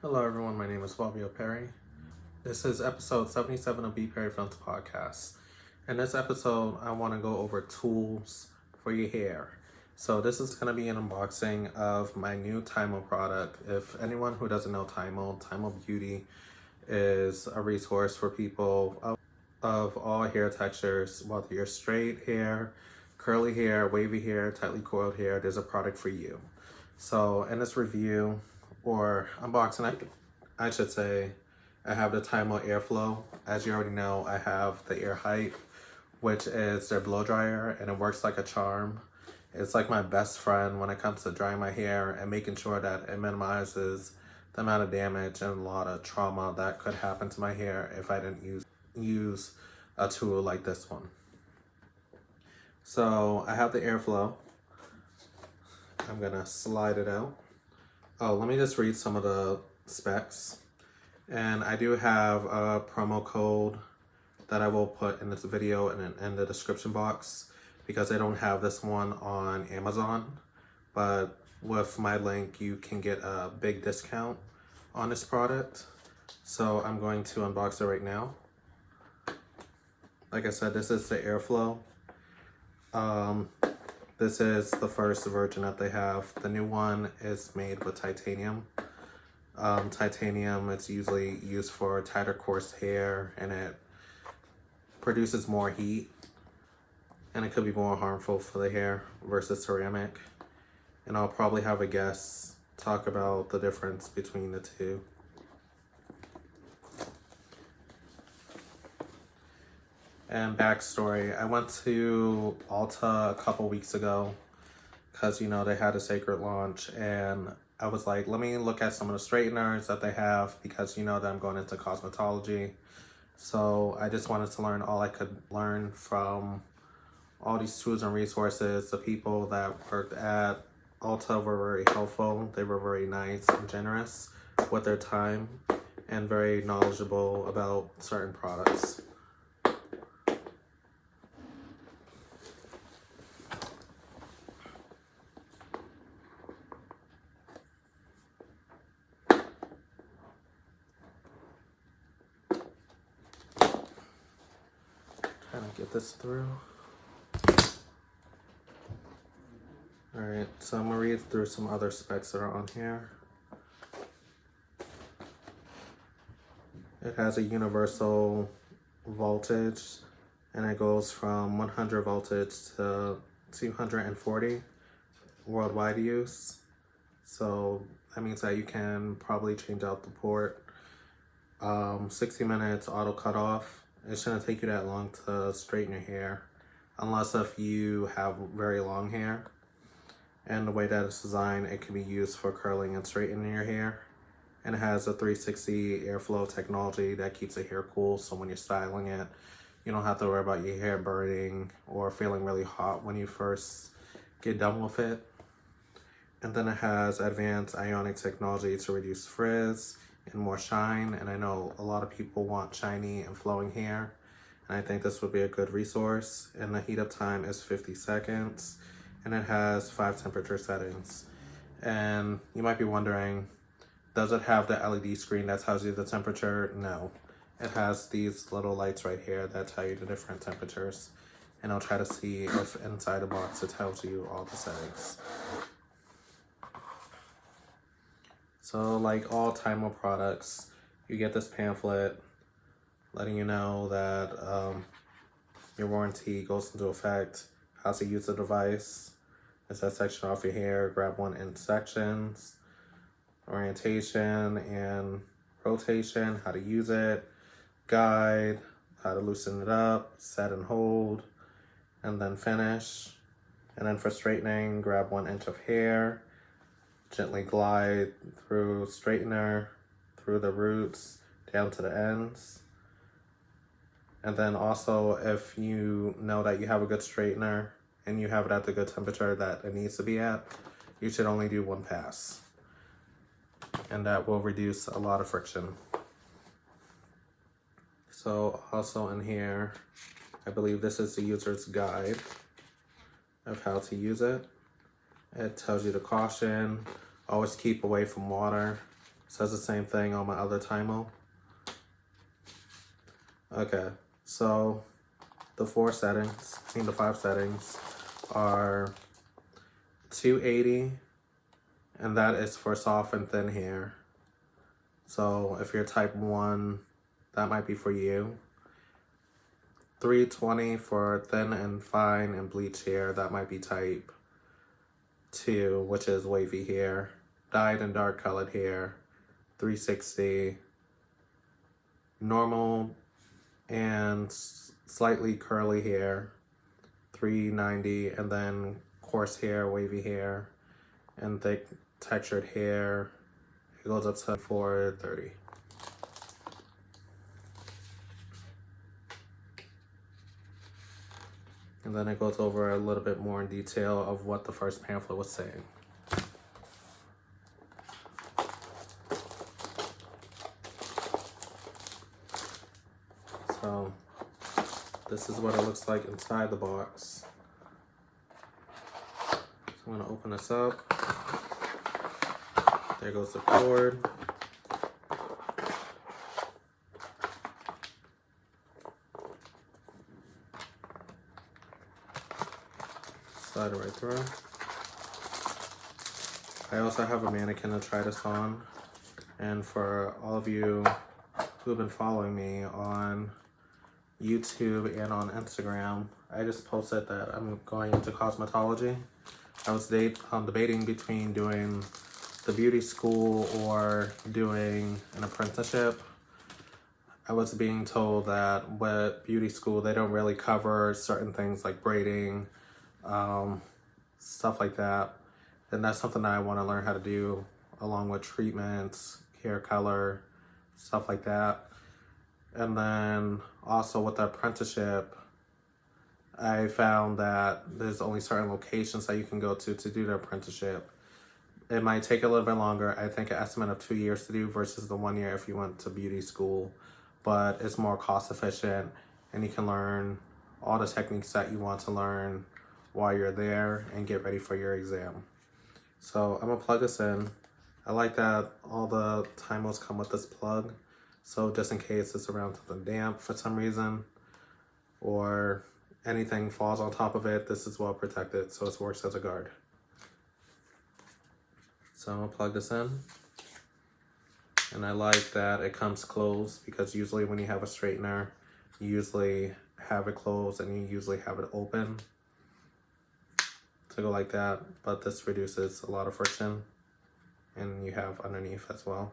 Hello everyone, my name is BPerry. This is episode 77 of BPerryFilms Podcast. In this episode, I want to go over tools for your hair. So this is going to be an unboxing of my new TYMO product. If anyone who doesn't know TYMO Beauty is a resource for people of all hair textures, whether you're straight hair, curly hair, wavy hair, tightly coiled hair, there's a product for you. So in this review, or unboxing, I should say, I have the TYMO Airflow. As you already know, I have the Air Hype, which is their blow dryer, and it works like a charm. It's like my best friend when it comes to drying my hair and making sure that it minimizes the amount of damage and a lot of trauma that could happen to my hair if I didn't use a tool like this one. So I have the Airflow. I'm gonna slide it out. Oh, let me just read some of the specs. And I do have a promo code that I will put in this video and in the description box because I don't have this one on Amazon. But with my link, you can get a big discount on this product. So I'm going to unbox it right now. Like I said, this is the Airflow. This is the first version that they have. The new one is made with titanium. Titanium, it's usually used for tighter, coarse hair, and it produces more heat, and it could be more harmful for the hair versus ceramic. And I'll probably have a guest talk about the difference between the two. And backstory, I went to Ulta a couple weeks ago because, you know, they had a sacred launch, and I was like, let me look at some of the straighteners that they have because, you know, that I'm going into cosmetology. So I just wanted to learn all I could learn from all these tools and resources. The people that worked at Ulta were very helpful. They were very nice and generous with their time and very knowledgeable about certain products. Trying to get this through. Alright, so I'm gonna read through some other specs that are on here. It has a universal voltage, and it goes from 100 voltage to 240 worldwide use. So that means that you can probably change out the port. 60 minutes auto cutoff. It shouldn't take you that long to straighten your hair, unless if you have very long hair. And the way that it's designed, it can be used for curling and straightening your hair. And it has a 360 airflow technology that keeps the hair cool, so when you're styling it, you don't have to worry about your hair burning or feeling really hot when you first get done with it. And then it has advanced ionic technology to reduce frizz and more shine. And I know a lot of people want shiny and flowing hair, and I think this would be a good resource. And the heat up time is 50 seconds, and it has 5 temperature settings. And you might be wondering, does it have the LED screen that tells you the temperature? No. It has these little lights right here that tell you the different temperatures. And I'll try to see if inside the box it tells you all the settings. So like all TYMO products, you get this pamphlet letting you know that your warranty goes into effect, how to use the device. It says section off your hair, grab one in sections, orientation and rotation, how to use it, guide, how to loosen it up, set and hold, and then finish. And then for straightening, grab 1 inch of hair, gently glide through straightener, through the roots, down to the ends. And then also, if you know that you have a good straightener and you have it at the good temperature that it needs to be at, you should only do 1 pass. And that will reduce a lot of friction. So also in here, I believe this is the user's guide of how to use it. It tells you the caution, always keep away from water, says the same thing on my other TYMO. Okay, so the 5 settings are 280, and that is for soft and thin hair. So if you're type 1, that might be for you. 320 for thin and fine and bleach hair, that might be type 2, which is wavy hair. Dyed and dark colored hair, 360. Normal and slightly curly hair, 390. And then coarse hair, wavy hair, and thick textured hair, it goes up to 430. And then it goes over a little bit more in detail of what the first pamphlet was saying. So this is what it looks like inside the box. So I'm going to open this up. There goes the cord. Slide it right through. I also have a mannequin to try this on. And for all of you who have been following me on YouTube and on Instagram, I just posted that I'm going into cosmetology. I was debating between doing the beauty school or doing an apprenticeship. I was being told that with beauty school, they don't really cover certain things like braiding, stuff like that. And that's something that I want to learn how to do, along with treatments, hair color, stuff like that. And then also with the apprenticeship, I found that there's only certain locations that you can go to do the apprenticeship. It might take a little bit longer. I think an estimate of 2 years to do versus the 1 year if you went to beauty school. But it's more cost efficient, and you can learn all the techniques that you want to learn while you're there and get ready for your exam. So I'm gonna plug this in. I like that all the TYMOs come with this plug. So just in case it's around something damp for some reason, or anything falls on top of it, this is well protected, so it works as a guard. So I'm gonna plug this in. And I like that it comes closed, because usually when you have a straightener, you usually have it closed and you usually have it open to go like that. But this reduces a lot of friction, and you have underneath as well.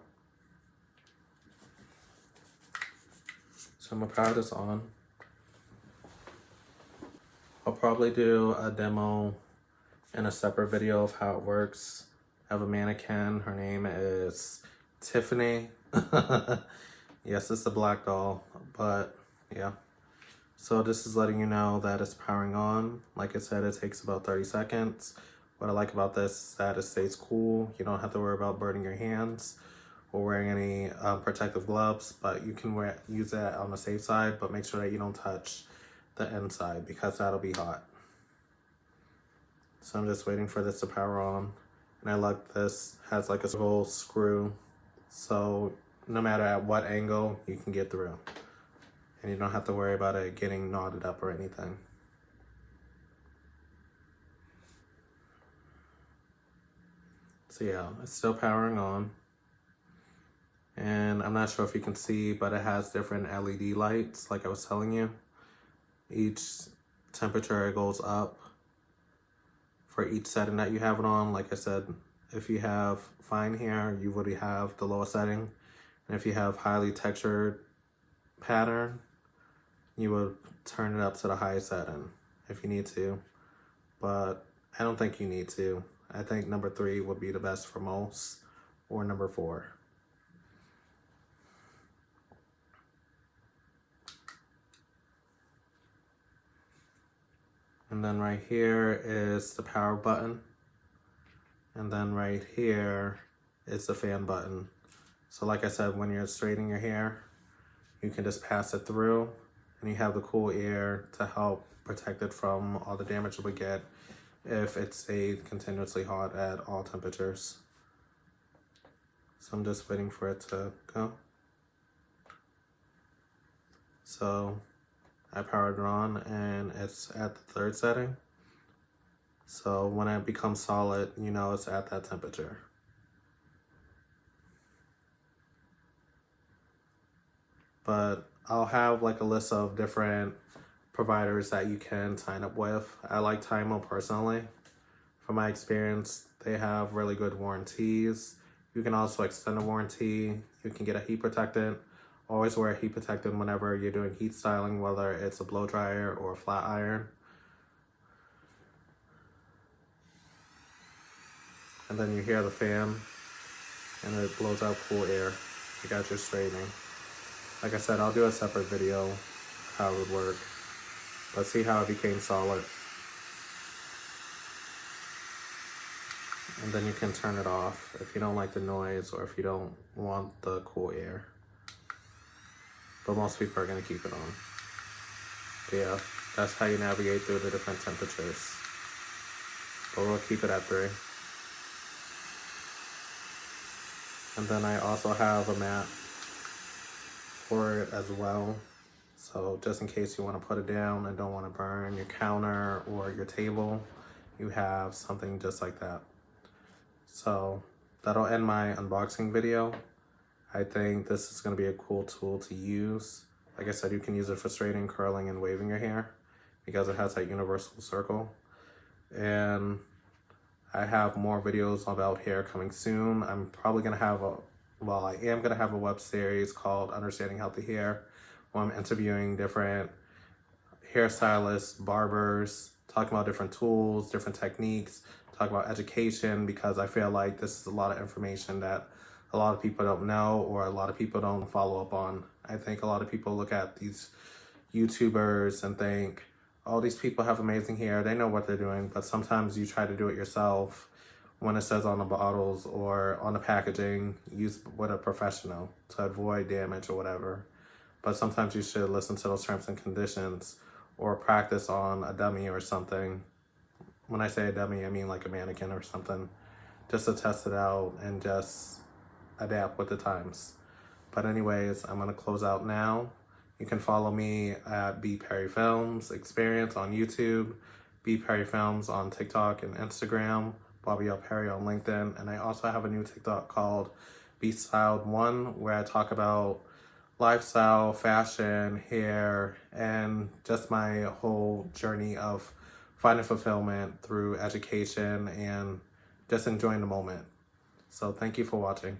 So I'm gonna power this on. I'll probably do a demo in a separate video of how it works. I have a mannequin. Her name is Tiffany. Yes, it's a black doll, but yeah. So this is letting you know that it's powering on. Like I said, it takes about 30 seconds. What I like about this is that it stays cool. You don't have to worry about burning your hands or wearing any protective gloves, but you can use that on the safe side, but make sure that you don't touch the inside, because that'll be hot. So I'm just waiting for this to power on. And I like this has like a little screw, so no matter at what angle, you can get through. And you don't have to worry about it getting knotted up or anything. So yeah, it's still powering on. And I'm not sure if you can see, but it has different LED lights, like I was telling you. Each temperature, it goes up for each setting that you have it on. Like I said, if you have fine hair, you would have the lowest setting. And if you have highly textured pattern, you would turn it up to the highest setting if you need to. But I don't think you need to. I think number 3 would be the best for most, or number 4. And then right here is the power button. And then right here is the fan button. So like I said, when you're straightening your hair, you can just pass it through, and you have the cool air to help protect it from all the damage it would get if it stayed continuously hot at all temperatures. So I'm just waiting for it to go. So I powered it on and it's at the 3rd setting. So when it becomes solid, you know it's at that temperature. But I'll have like a list of different providers that you can sign up with. I like TYMO personally. From my experience, they have really good warranties. You can also extend a warranty. You can get a heat protectant. Always wear a heat protectant whenever you're doing heat styling, whether it's a blow dryer or a flat iron. And then you hear the fan and it blows out cool air. You got your straightening. Like I said, I'll do a separate video how it would work. Let's see how it became solid. And then you can turn it off if you don't like the noise or if you don't want the cool air. But most people are going to keep it on. But yeah, that's how you navigate through the different temperatures. But we'll keep it at 3. And then I also have a mat for it as well. So just in case you want to put it down and don't want to burn your counter or your table, you have something just like that. So that'll end my unboxing video. I think this is going to be a cool tool to use. Like I said, you can use it for straightening, curling, and waving your hair because it has that universal circle. And I have more videos about hair coming soon. I'm probably going to have I am going to have a web series called Understanding Healthy Hair, where I'm interviewing different hairstylists, barbers, talking about different tools, different techniques, talk about education, because I feel like this is a lot of information that a lot of people don't know or a lot of people don't follow up on. I think a lot of people look at these YouTubers and think, oh, these people have amazing hair, they know what they're doing, but sometimes you try to do it yourself. When it says on the bottles or on the packaging, use with a professional to avoid damage or whatever. But sometimes you should listen to those terms and conditions or practice on a dummy or something. When I say a dummy, I mean like a mannequin or something, just to test it out and just adapt with the times. But anyways, I'm going to close out now. You can follow me at BPerryFilms Experience on YouTube, BPerryFilms on TikTok and Instagram, Bobby L. Perry on LinkedIn, and I also have a new TikTok called Be Styled One, where I talk about lifestyle, fashion, hair, and just my whole journey of finding fulfillment through education and just enjoying the moment. So thank you for watching.